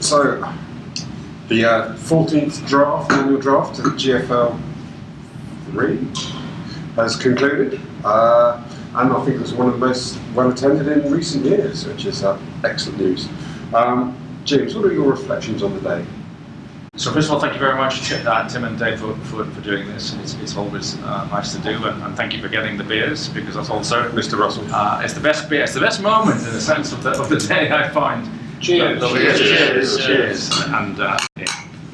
So, the 14th draft, annual draft of the GFL 3 has concluded, and I think it was one of the most well attended in recent years, which is excellent news. James, what are your reflections on the day? So first of all, thank you very much, Tim and Dave, for doing this. It's always nice to do, and thank you for getting the beers, because that's also Mr. Russell. It's the best beer. It's the best moment in the sense of the day, I find. Cheers! Cheers! And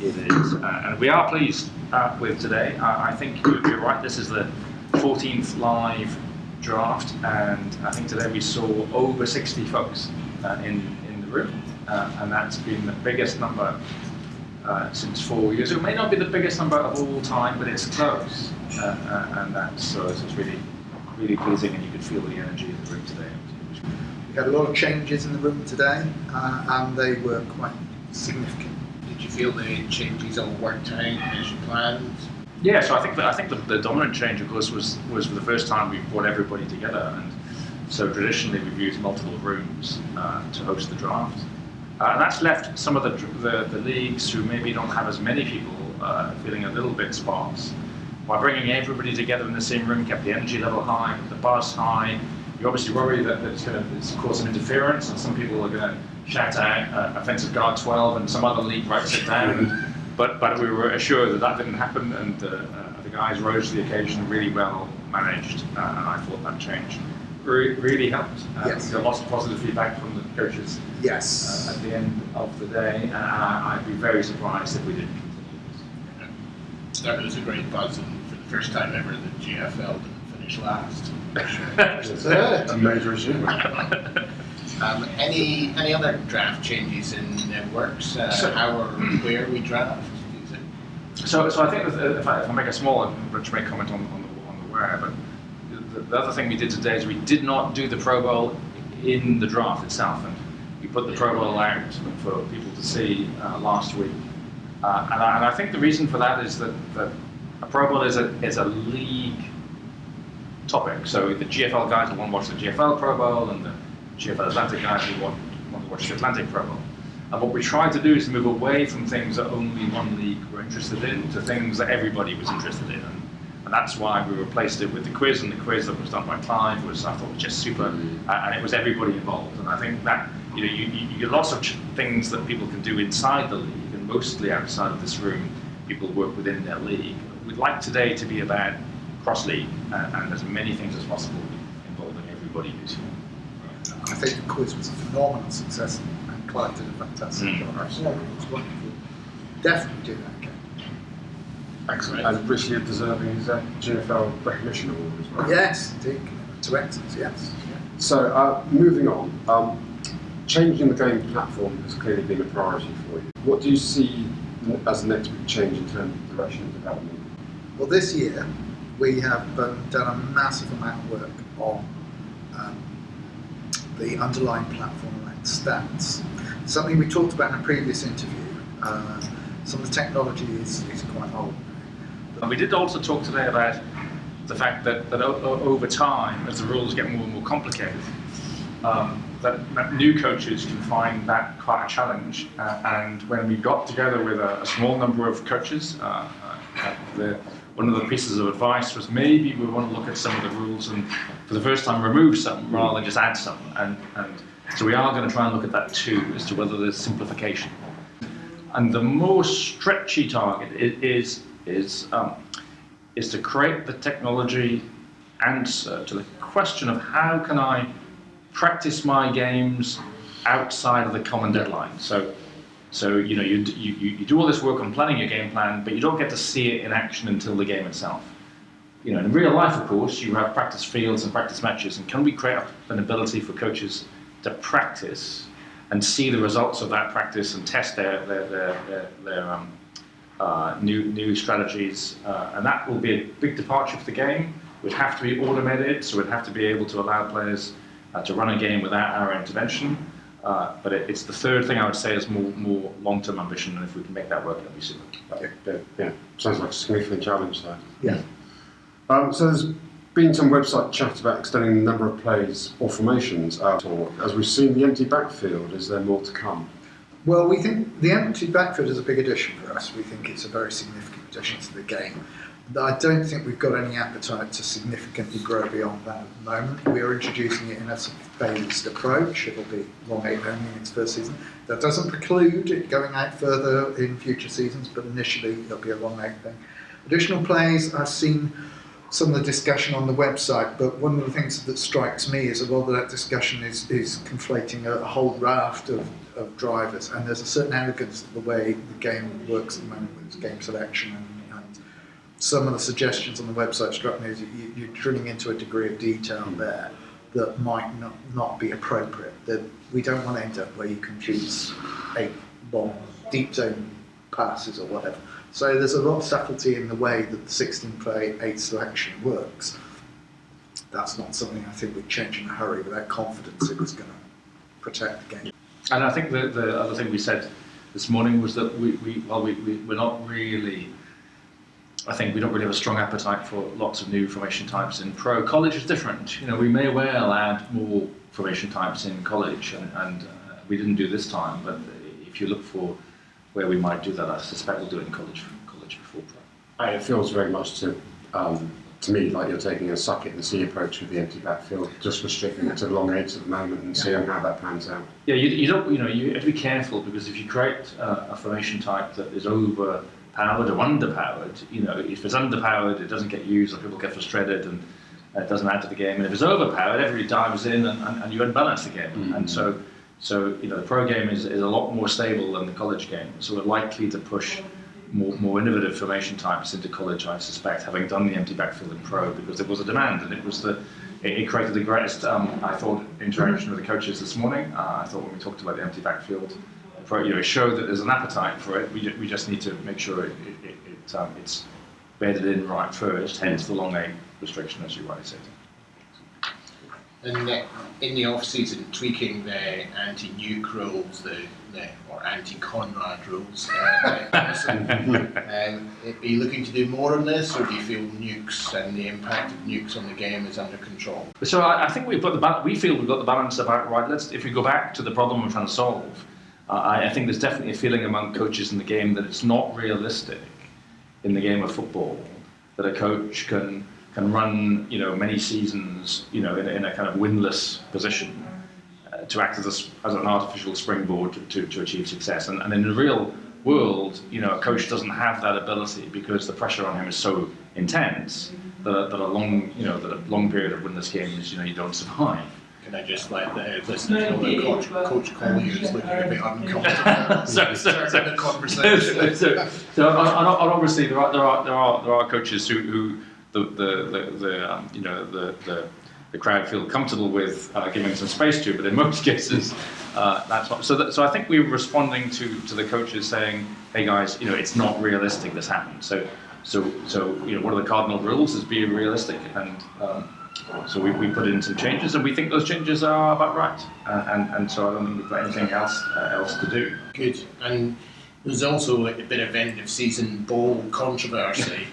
it is. And we are pleased with today. I think you're right. This is the 14th live draft, and I think today we saw over 60 folks in the room, and that's been the biggest number since 4 years. It may not be the biggest number of all time, but it's close, and that's it's really, really pleasing, and you could feel the energy in the room today. We had a lot of changes in the room today, and they were quite significant. Did you feel the changes all worked out as you planned? Yeah, so I think the dominant change, of course, was for the first time we brought everybody together, and so traditionally we've used multiple rooms to host the draft. And that's left some of the leagues who maybe don't have as many people feeling a little bit sparse. By bringing everybody together in the same room, kept the energy level high, kept the buzz high. You obviously worry that it's going to cause some interference, and some people are going to shout out offensive guard 12, and some other league writes it down. But we were assured that didn't happen, and the guys rose to the occasion, really well managed, and I thought that change really helped. Yes. We got lots of positive feedback from the coaches. Yes. At the end of the day, and I'd be very surprised if we didn't continue this. There was a great buzz, and for the first time ever, the GFL didn't finish last. It's a major achievement. Any other draft changes in works? How or where we draft? Do you think? So I think if I make a small, Rich may comment on the where, but the other thing we did today is we did not do the Pro Bowl in the draft itself, and we put the Pro Bowl out for people to see last week. And I think the reason for that is that a Pro Bowl is a league topic. So the GFL guys will want to watch the GFL Pro Bowl, and the GFL Atlantic guys will want to watch the Atlantic Pro Bowl. And what we tried to do is to move away from things that only one league were interested in to things that everybody was interested in. And that's why we replaced it with the quiz, and the quiz that was done by Clive was, I thought, just super, and it was everybody involved. And I think that you get lots of things that people can do inside the league, and mostly outside of this room, people work within their league. We'd like today to be about cross-league and as many things as possible involving everybody who's here. I think the quiz was a phenomenal success, and Clive did a fantastic job. Yeah, it was wonderful. Definitely do that again. Excellent. And richly deserving his GFL recognition award as well. Yes, indeed. To excellence, yes. So, moving on, changing the game platform has clearly been a priority for you. What do you see as the next big change in terms of direction and development? Well, this year we have done a massive amount of work on the underlying platform around stats. Something we talked about in a previous interview. Some of the technology is quite old. And we did also talk today about the fact that over time, as the rules get more and more complicated, that new coaches can find that quite a challenge. And when we got together with a small number of coaches, one of the pieces of advice was maybe we want to look at some of the rules and for the first time remove some rather than just add some. And so we are going to try and look at that too, as to whether there's simplification. And the most stretchy target is to create the technology answer to the question of how can I practice my games outside of the common deadline. So you do all this work on planning your game plan, but you don't get to see it in action until the game itself. In real life, of course, you have practice fields and practice matches, and can we create an ability for coaches to practice and see the results of that practice and test their new strategies, and that will be a big departure for the game. It would have to be automated, so we'd have to be able to allow players to run a game without our intervention. But it's the third thing I would say is more long-term ambition, and if we can make that work, that'd be super. Yeah. Sounds like a significant challenge there. Yeah. So there's been some website chat about extending the number of plays or formations out, or as we've seen the empty backfield. Is there more to come? Well, we think the empty backfield is a big addition for us. We think it's a very significant addition to the game. I don't think we've got any appetite to significantly grow beyond that at the moment. We are introducing it in a sort of phased approach. It'll be long 8 only in its first season. That doesn't preclude it going out further in future seasons, but initially it'll be a long 8 thing. Additional plays, I've seen some of the discussion on the website, but one of the things that strikes me is a lot of that discussion is conflating a whole raft of drivers, and there's a certain arrogance to the way the game works at the moment with its game selection, and some of the suggestions on the website struck me as you're drilling into a degree of detail there that might not be appropriate. That we don't want to end up where you can choose 8 long deep zone passes or whatever. So there's a lot of subtlety in the way that the 16 play 8 selection works. That's not something I think we'd change in a hurry without confidence it was going to protect the game. And I think the other thing we said this morning was that we're not really. I think we don't really have a strong appetite for lots of new formation types in pro. College is different. You know, we may well add more formation types in college, and we didn't do this time. But if you look for where we might do that, I suspect we'll do it in college before pro. It feels very much to me like you're taking a suck it and see approach with the empty backfield, just restricting it to the long 8s at the moment and seeing how that pans out. Yeah, you don't. You know, you have to be careful, because if you create a formation type that is overpowered or underpowered, you know, if it's underpowered, it doesn't get used, or people get frustrated, and it doesn't add to the game. And if it's overpowered, everybody dives in, and you unbalance the game. Mm-hmm. And so you know, the pro game is a lot more stable than the college game. So we're likely to push more innovative formation types into college, I suspect, having done the empty backfield in pro, because there was a demand, and it created the greatest, I thought, interaction with the coaches this morning. I thought when we talked about the empty backfield, it showed that there's an appetite for it. We just need to make sure it's bedded in right first, hence the long 8 restriction, as you rightly said. And in the off-season, tweaking the anti-nuke rules, or anti-Conrad rules, are you looking to do more on this, or do you feel nukes and the impact of nukes on the game is under control? So I think we feel we've got the balance about right. If we go back to the problem we're trying to solve, I think there's definitely a feeling among coaches in the game that it's not realistic in the game of football that a coach can run, you know, many seasons, you know, in a kind of winless position to act as an artificial springboard to achieve success. And in the real world, you know, a coach doesn't have that ability, because the pressure on him is so intense that a long period of winless games, you know, you don't survive. Can I just let the listeners know that Coach Collier is looking a bit uncomfortable? The conversation. So obviously there are coaches who the crowd feel comfortable with giving some space to, but in most cases that's not. So I think we were responding to the coaches saying, hey guys, you know, it's not realistic this happened. So you know, one of the cardinal rules is being realistic, and so we put in some changes, and we think those changes are about right, and so I don't think we've got anything else to do. Good. And there's also a bit of end of season bowl controversy.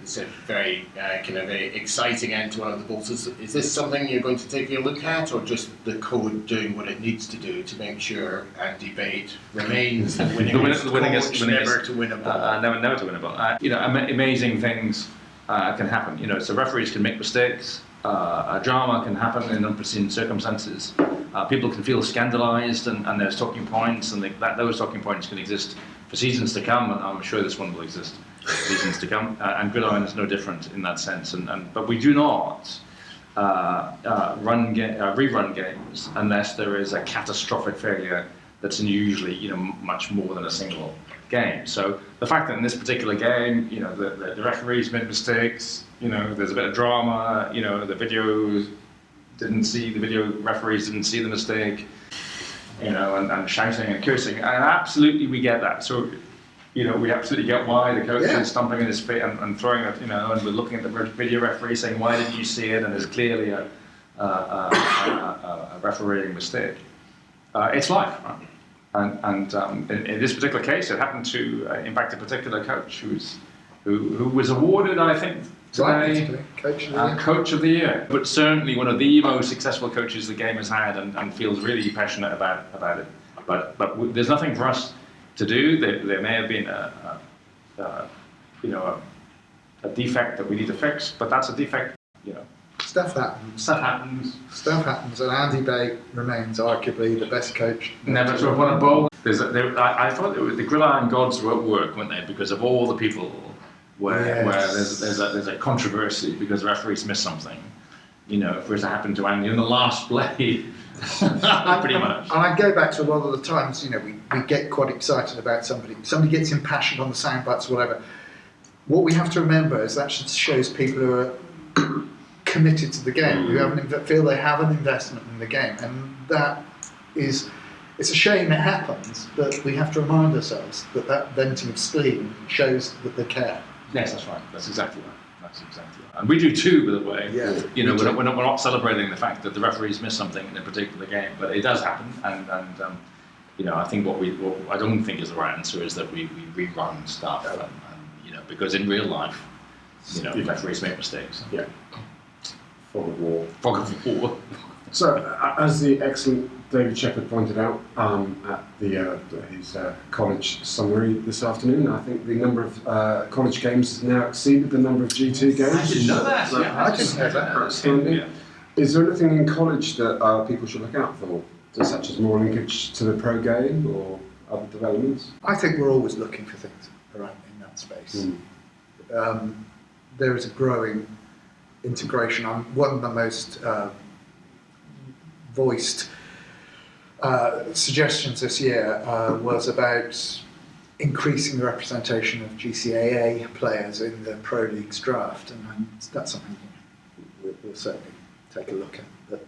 It's a very kind of exciting end to one of the bowls. Is this something you're going to take a look at, or just the code doing what it needs to do to make sure Andy Bate remains the winningest never to win a ball? Never to win a ball. You know, amazing things can happen. You know, so referees can make mistakes. A drama can happen in unforeseen circumstances. People can feel scandalised, and there's talking points, and those talking points can exist for seasons to come, and I'm sure this one will exist for seasons to come. And Gridiron is no different in that sense. But we do not rerun games unless there is a catastrophic failure that's usually, you know, much more than a single game. So the fact that in this particular game, you know, the referees made mistakes, you know, there's a bit of drama, you know, the video referees didn't see the mistake, you know, and shouting and cursing, and absolutely we get that. So, you know, we absolutely get why the coach is stomping in his feet and throwing it, you know, and we're looking at the video referee saying, why didn't you see it? And there's clearly a refereeing mistake. It's life, right? And in this particular case, it happened to impact a particular coach who was awarded, I think, today. Coach of the year. Coach of the year, but certainly one of the most successful coaches the game has had, and feels really passionate about it. But there's nothing for us to do. There may have been a defect that we need to fix, but that's a defect. Stuff happens. Stuff happens. Stuff happens, and Andy Bay remains arguably the best coach. Never to have won a bowl. I thought the Gridiron gods were at work, weren't they? Because of all the people where there's a controversy because the referees missed something. If it was to happen to Andy in the last play, pretty much. And I go back to a lot of the times, we get quite excited about somebody. Somebody gets impassioned on the sound bites or whatever. What we have to remember is that shows people who are committed to the game, who feel they have an investment in the game, and it's a shame it happens, but we have to remind ourselves that venting of spleen shows that they care. Yes, that's right. That's exactly right. And we do too, by the way. Yeah. We're not celebrating the fact that the referees miss something in a particular game, but it does happen. And I think what I don't think is the right answer is that we rerun stuff, and because in real life, referees make mistakes. Yeah. Fog of war. Fog of war. So, as the excellent David Shepherd pointed out at his college summary this afternoon, I think the number of college games has now exceeded the number of G2 games. I didn't know that. I didn't know that. Outstanding. Yeah. Is there anything in college that people should look out for, such as more linkage to the pro game or other developments? I think we're always looking for things around in that space. There is a growing integration. One of the most voiced suggestions this year was about increasing the representation of GCAA players in the Pro Leagues draft, and that's something we'll certainly take a look at. But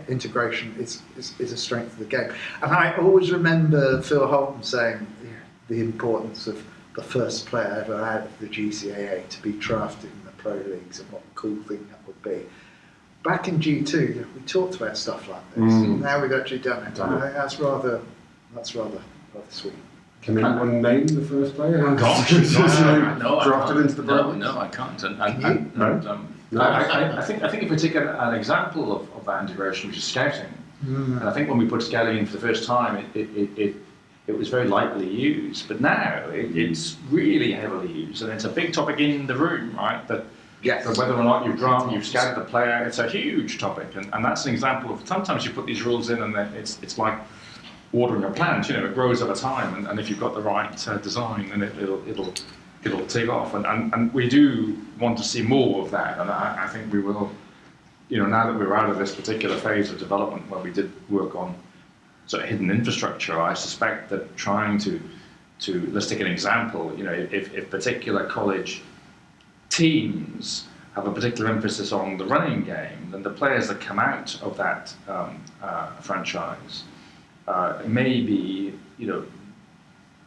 integration is a strength of the game. And I always remember Phil Holton saying the importance of the first player ever out of the GCAA to be drafted in the Pro Leagues, and what a cool thing that would be. Back in G2, we talked about stuff like this. Now we've actually done it. That's rather sweet. Can anyone name the first player? Gosh, no, drafted into the Pro Leagues? No, I can't. I think if we take an example of that integration, which is scouting, and I think when we put scouting in for the first time, it was very lightly used, but now it's really heavily used, and it's a big topic in the room, right? That whether or not you've scouted the player, it's a huge topic, and that's an example of sometimes you put these rules in, and it's like watering a plant. It grows over time, and if you've got the right design, then it'll take off, and we do want to see more of that, and I think we will. Now that we're out of this particular phase of development where we did work on sort of hidden infrastructure, I suspect that trying to let's take an example. If particular college teams have a particular emphasis on the running game, then the players that come out of that franchise may be,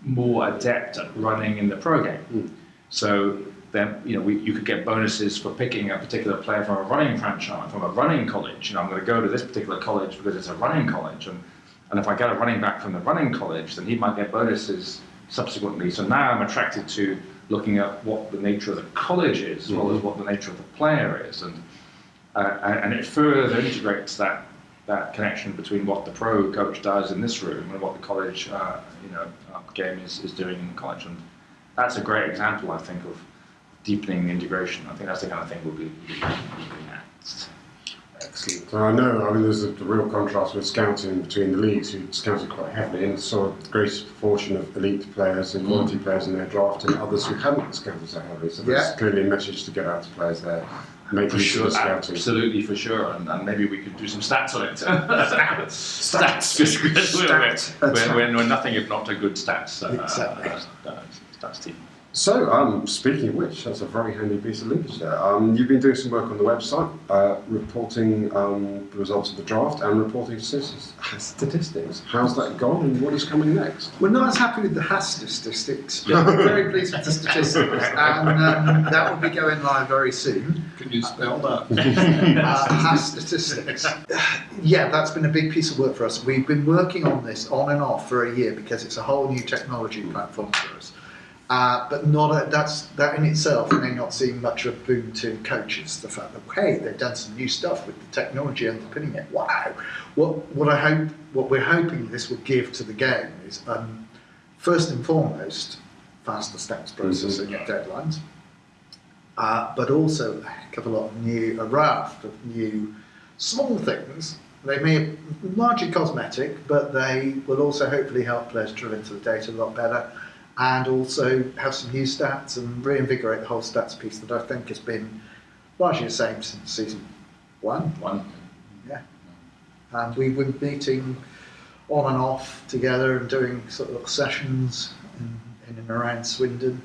more adept at running in the pro game. So then, you could get bonuses for picking a particular player from a running franchise, from a running college. I'm going to go to this particular college because it's a running college, and if I get a running back from the running college, then he might get bonuses subsequently. So now I'm attracted to looking at what the nature of the college is, as well as what the nature of the player is, and it further integrates that connection between what the pro coach does in this room and what the college game is doing in college. And that's a great example, I think, of deepening integration. I think that's the kind of thing we'll be looking at. Excellent. I know, there's a real contrast with scouting between the leagues, who scouted quite heavily and saw a great proportion of elite players and quality players in their draft, and others who hadn't scouted so heavily. So there's clearly a message to get out to players there. Make for sure, scouting. Absolutely, for sure, and maybe we could do some stats on it. Stats, we're nothing if not a good stats. Exactly. Stats team. So, speaking of which, that's a very handy piece of linkage there. You've been doing some work on the website, reporting the results of the draft and reporting statistics. How's that gone, and what is coming next? We're not as happy with the Haas statistics. We're very pleased with the statistics, and that will be going live very soon. Can you spell that? Haas statistics. Yeah, that's been a big piece of work for us. We've been working on this on and off for a year because it's a whole new technology platform for us. But that in itself may not seem much of a boon to coaches. The fact that hey, they've done some new stuff with the technology underpinning it. Wow! What we're hoping this will give to the game is first and foremost faster stats processing at deadlines, but also a heck of a raft of new small things. They may be largely cosmetic, but they will also hopefully help players drill into the data a lot better, and also have some new stats and reinvigorate the whole stats piece that I think has been largely the same since season 1. Yeah. And we've been meeting on and off together and doing sort of sessions in and around Swindon.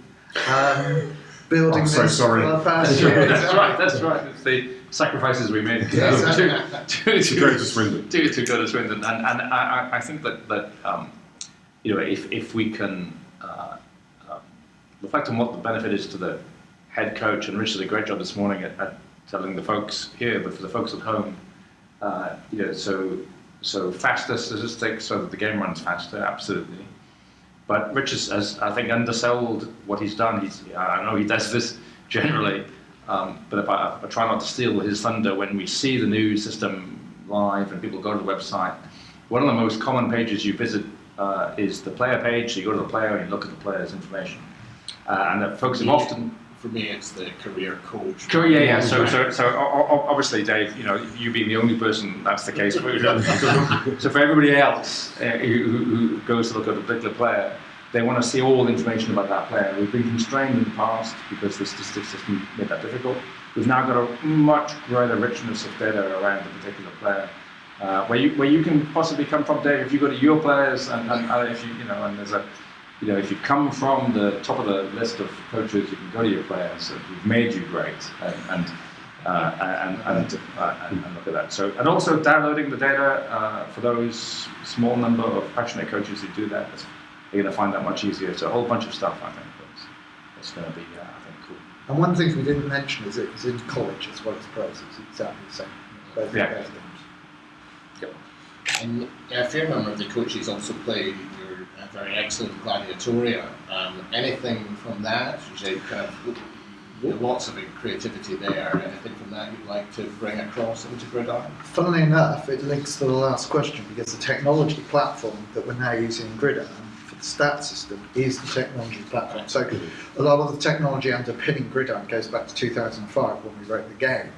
Building I'm so this sorry. for the past That's year. right. That's right. It's the sacrifices we made to Yeah, go to Swindon. To go to Swindon, and I think that if we can reflect on what the benefit is to the head coach, and Rich did a great job this morning at telling the folks here, but for the folks at home, so faster statistics so that the game runs faster, absolutely. But Rich has I think, undersold what he's done. I know he does this generally, but if I try not to steal his thunder, when we see the news system live and people go to the website, one of the most common pages you visit is the player page. So you go to the player and you look at the player's information. And that folks have often... For me, it's the career coach. Yeah. So obviously, Dave, you being the only person that's the case for. So for everybody else who goes to look at a particular player, they want to see all the information about that player. We've been constrained in the past because the statistics system made that difficult. We've now got a much greater richness of data around a particular player. Where you can possibly come from, Dave, if you go to your players and if and there's a. If you come from the top of the list of coaches, you can go to your players who've made you great and look at that. So, and also downloading the data for those small number of passionate coaches who do that, you're going to find that much easier. So a whole bunch of stuff, I think, that's going to be, cool. And one thing we didn't mention is it's in college as well as pros. It's exactly the same. Both games. Yep. And a fair number of the coaches also play your very excellent Gladiatoria. Anything from that? You kind of lots of creativity there. Anything from that you'd like to bring across into Gridiron? Funnily enough, it links to the last question because the technology platform that we're now using in Gridiron for the stat system is the technology platform. So a lot of the technology underpinning Gridiron goes back to 2005 when we wrote the game.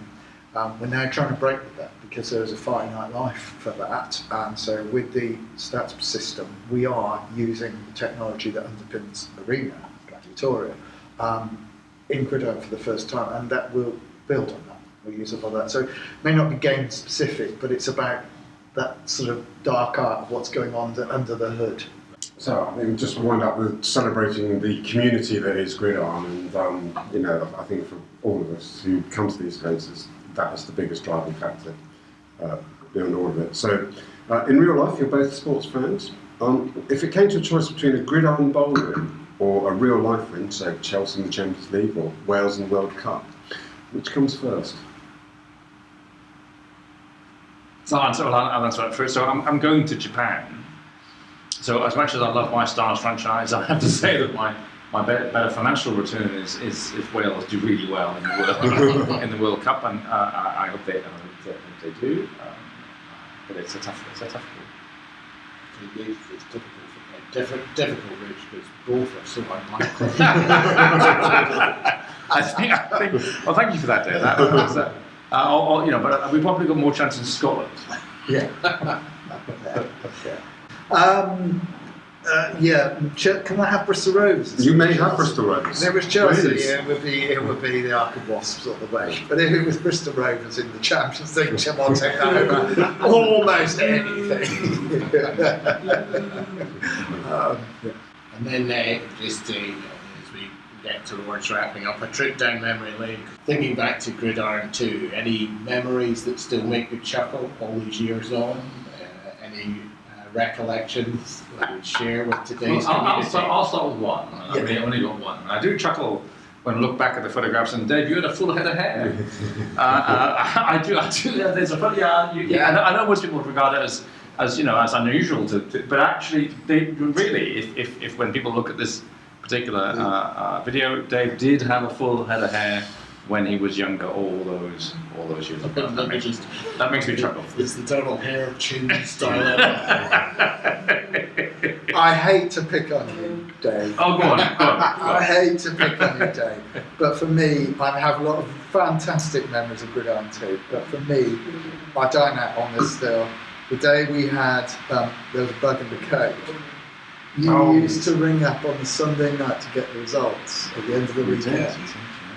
We're now trying to break with that because there is a finite life for that. And so with the stats system, we are using the technology that underpins Arena, Gladiatoria, in Gridiron for the first time, and that will build on that. We'll use a lot of that. So it may not be game specific, but it's about that sort of dark art of what's going on under the hood. So I think just wind up with celebrating the community that is Gridiron, and I think for all of us who come to these events, that is the biggest driving factor beyond all of it. So in real life, you're both sports fans. If it came to a choice between a Gridiron bowling or a real life win, say Chelsea in the Champions League or Wales in the World Cup, which comes first? So I'll answer that first. So I'm going to Japan. So as much as I love my Stars franchise, I have to say that my better financial return is if Wales do really well in the World Cup, and I hope they do. But it's a tough call. It's difficult, Rich, because both are so unlikely. I think. Well, thank you for that, Dave. But we've probably got more chance in Scotland. Yeah. Can I have Bristol Rovers? You may have Bristol Rovers. If it was Chelsea, Really? it would be the Ark of Wasps sort of way. But if it was Bristol Rovers in the Champions League, I'll take that over almost anything. And then just as we get towards wrapping up, a trip down memory lane, thinking back to Gridiron 2, any memories that still make you chuckle all these years on? Any recollections that you would share with today's community? I'll start with one. I've only got one. I do chuckle when I look back at the photographs and Dave, you had a full head of hair. I do. There's a funny. I know most people would regard it as unusual but actually, they really, if when people look at this particular video, Dave did have a full head of hair when he was younger, all those years ago. That makes me chuckle. It's the total hair chin style. I hate to pick on you, Dave. Oh, go on. I hate to pick on you, Dave. But for me, I have a lot of fantastic memories of Gridiron 2. But for me, I dine out on this still. The day we had, there was a bug in the code. You used to ring up on the Sunday night to get the results at the end of the weekend.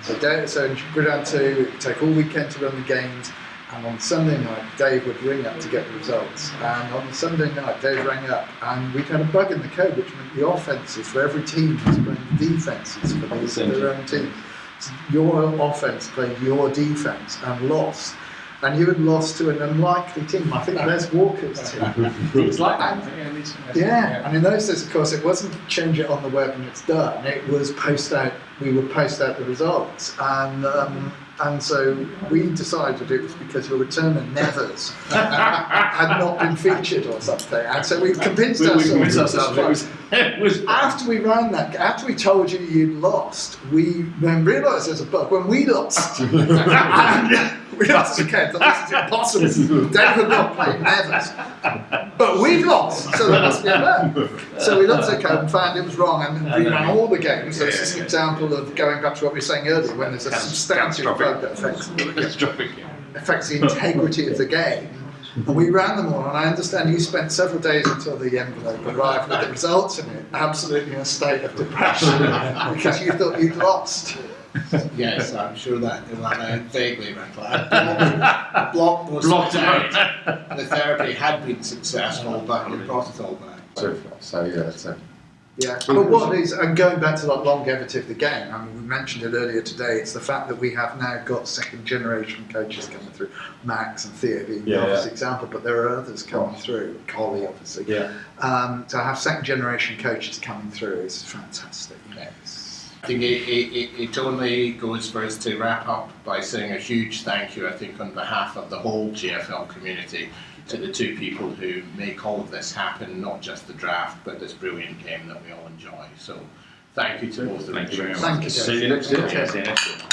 So in Gridiron 2, it would take all weekend to run the games, and on Sunday night, Dave would ring up to get the results. And on the Sunday night, Dave rang up, and we'd had a bug in the code, which meant the offences for every team was playing the defences for their own team. So your offence played your defence and lost. And you had lost to an unlikely team. I think Les Walker's team. It's like that. Yeah, and in those days, of course, it wasn't change it on the web and it's done. It was post out. We would post out the results, and so we decided it was because your return and nevers had not been featured or something, and so we convinced ourselves. It was after we ran that. After we told you you'd lost, we then realised there's a bug when we lost. We lost again. This is impossible. David not playing nevers. But we've lost, so there must be a bug. So we looked at the code and found it was wrong, and we ran all the games. So this is an example of going back to what we were saying earlier, when there's a substantive bug that affects the integrity of the game. And we ran them all, and I understand you spent several days until the envelope arrived with the results in it, absolutely in a state of depression, because you thought you'd lost. Yes, I'm sure that I vaguely recall. I blocked most of it out. The therapy had been successful, but we brought it all back. Yeah, but what is, and going back to the longevity of the game, I mean, we mentioned it earlier today, it's the fact that we have now got second generation coaches coming through, Max and Theo being the obvious example, but there are others coming through, Collie obviously. To have second generation coaches coming through is fantastic. Yes. I think it only goes for us to wrap up by saying a huge thank you, I think, on behalf of the whole GFL community, to the two people who make all of this happen, not just the draft, but this brilliant game that we all enjoy. So thank you to both of you. Thank you. See you next year. See you next year.